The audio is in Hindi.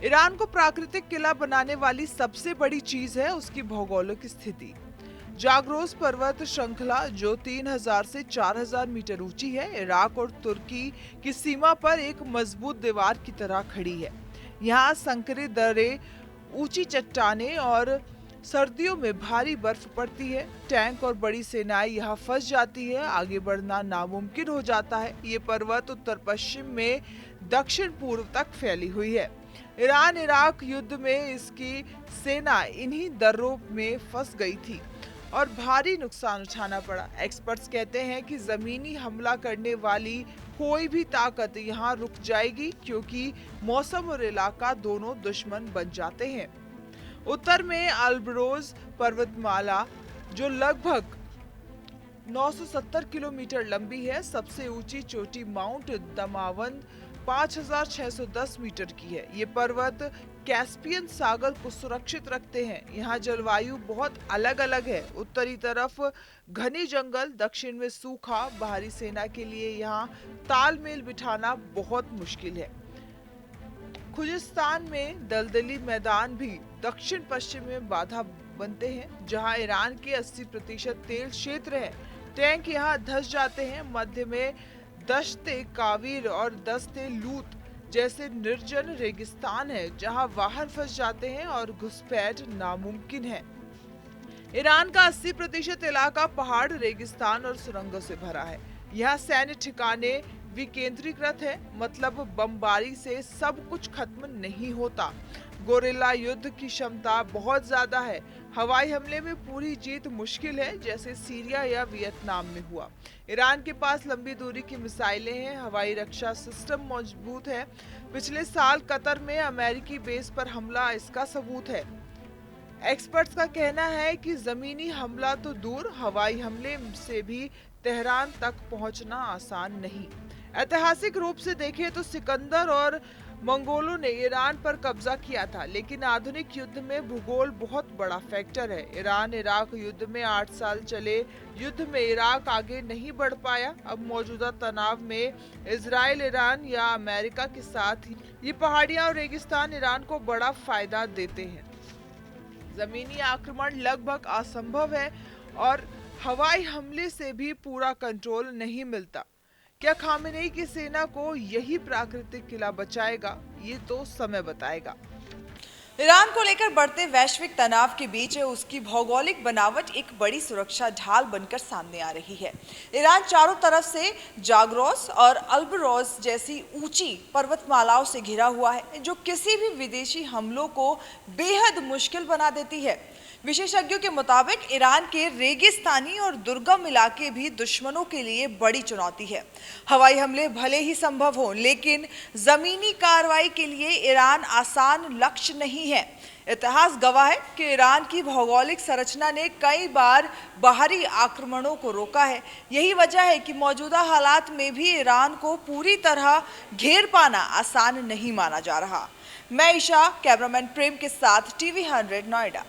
ईरान को प्राकृतिक किला बनाने वाली सबसे बड़ी चीज है उसकी भौगोलिक स्थिति। जाग्रोस पर्वत श्रृंखला जो 3000 से 4000 मीटर ऊंची है, इराक और तुर्की की सीमा पर एक मजबूत दीवार की तरह खड़ी है। यहाँ संकरे दर्रे, ऊंची चट्टानें और सर्दियों में भारी बर्फ पड़ती है। टैंक और बड़ी सेनाएं यहाँ फंस जाती है, आगे बढ़ना नामुमकिन हो जाता है। ये पर्वत उत्तर पश्चिम में दक्षिण पूर्व तक फैली हुई है। ईरान इराक युद्ध में इसकी सेना इन्हीं दर्रों में फंस गई थी और भारी नुकसान उठाना पड़ा। एक्सपर्ट्स कहते हैं कि जमीनी हमला करने वाली कोई भी ताकत यहाँ रुक जाएगी, क्योंकि मौसम और इलाका दोनों दुश्मन बन जाते हैं। उत्तर में अल्बरोज पर्वतमाला जो लगभग 970 किलोमीटर लंबी है, सबसे ऊंची चोटी माउंट दमावंद 5610 मीटर की है। ये पर्वत कैस्पियन सागर को सुरक्षित रखते हैं। यहाँ जलवायु बहुत अलग अलग है। उत्तरी तरफ घने जंगल, दक्षिण में सूखा। बाहरी सेना के लिए यहाँ तालमेल बिठाना बहुत मुश्किल है। खुजिस्तान में दलदली मैदान भी दक्षिण पश्चिम में बाधा बनते हैं, जहां ईरान के 80% तेल क्षेत्र है। टैंक यहां धंस जाते हैं। मध्य में दश्ते कावीर और दस्ते लूत जैसे निर्जन रेगिस्तान है, जहां वाहन फंस जाते हैं और घुसपैठ नामुमकिन है। ईरान का 80% इलाका पहाड़, रेगिस्तान और सुरंगों से भरा है। यहाँ सैन्य ठिकाने विकेंद्रीकृत है, मतलब बमबारी से सब कुछ खत्म नहीं होता। गोरिल्ला युद्ध की क्षमता बहुत ज्यादा है। हवाई हमले में पूरी जीत मुश्किल है, जैसे सीरिया या वियतनाम में हुआ। ईरान के पास लंबी दूरी की मिसाइलें हैं, हवाई रक्षा सिस्टम मजबूत है। पिछले साल कतर में अमेरिकी बेस पर हमला इसका सबूत है। एक्सपर्ट्स का कहना है कि जमीनी हमला तो दूर, हवाई हमले से भी तेहरान तक पहुंचना आसान नहीं। ऐतिहासिक रूप से देखें तो सिकंदर और मंगोलों ने ईरान पर कब्जा किया था, लेकिन आधुनिक युद्ध में भूगोल बहुत बड़ा फैक्टर है। ईरान इराक युद्ध में 8 साल चले युद्ध में इराक आगे नहीं बढ़ पाया। अब मौजूदा तनाव में इजराइल, ईरान या अमेरिका के साथ ये पहाड़ियां और रेगिस्तान ईरान को बड़ा फायदा देते हैं। जमीनी आक्रमण लगभग असंभव है और हवाई हमले से भी पूरा कंट्रोल नहीं मिलता। क्या खामेनेई की सेना को यही प्राकृतिक किला बचाएगा? ये तो समय बताएगा। ईरान को लेकर बढ़ते वैश्विक तनाव के बीच उसकी भौगोलिक बनावट एक बड़ी सुरक्षा ढाल बनकर सामने आ रही है। ईरान चारों तरफ से जाग्रोस और अल्बरोज जैसी ऊंची पर्वतमालाओं से घिरा हुआ है, जो किसी भी विदेशी हमलों को बेहद मुश्किल बना देती है। विशेषज्ञों के मुताबिक ईरान के रेगिस्तानी और दुर्गम इलाके भी दुश्मनों के लिए बड़ी चुनौती है। हवाई हमले भले ही संभव हो, लेकिन जमीनी कार्रवाई के लिए ईरान आसान लक्ष्य नहीं है। इतिहास गवाह है कि ईरान की भौगोलिक संरचना ने कई बार बाहरी आक्रमणों को रोका है। यही वजह है कि मौजूदा हालात में भी ईरान को पूरी तरह घेर पाना आसान नहीं माना जा रहा। मैं ईशा, कैमरामैन प्रेम के साथ TV 100 नोएडा।